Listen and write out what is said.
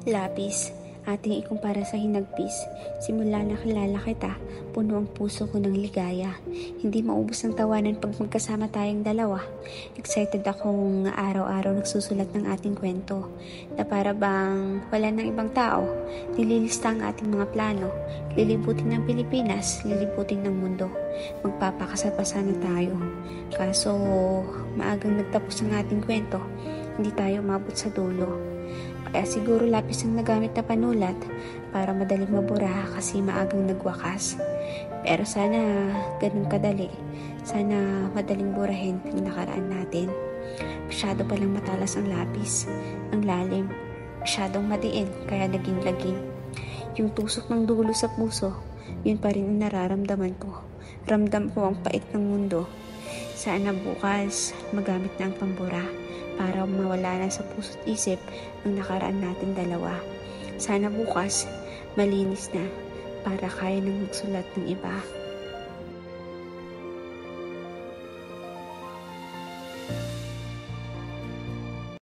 Lapis, ating ikumpara sa hinagpis. Simula na kilala kita, puno ang puso ko ng ligaya. Hindi maubos ang tawanan pag magkasama tayong dalawa. Excited akong araw-araw nagsusulat ng ating kwento, na para bang wala ng ibang tao. Nililista ang ating mga plano, lilibutin ng Pilipinas, lilibutin ng mundo. Magpapakasapasa na tayo. Kaso maagang nagtapos ang ating kwento, hindi tayo umabot sa dulo. Kaya siguro lapis ang nagamit na panulat para madaling mabura kasi maagang nagwakas. Pero sana ganun kadali. Sana madaling burahin ang nakaraan natin. Masyado palang matalas ang lapis. Ang lalim. Masyadong madiin kaya naging lagim. Yung tusok ng dulo sa puso, yun pa rin ang nararamdaman ko. Ramdam ko ang pait ng mundo. Sana bukas magamit na ang pambura para mawala na sa puso't isip ang nakaraan natin dalawa. Sana bukas malinis na para kaya nang magsulat ng iba.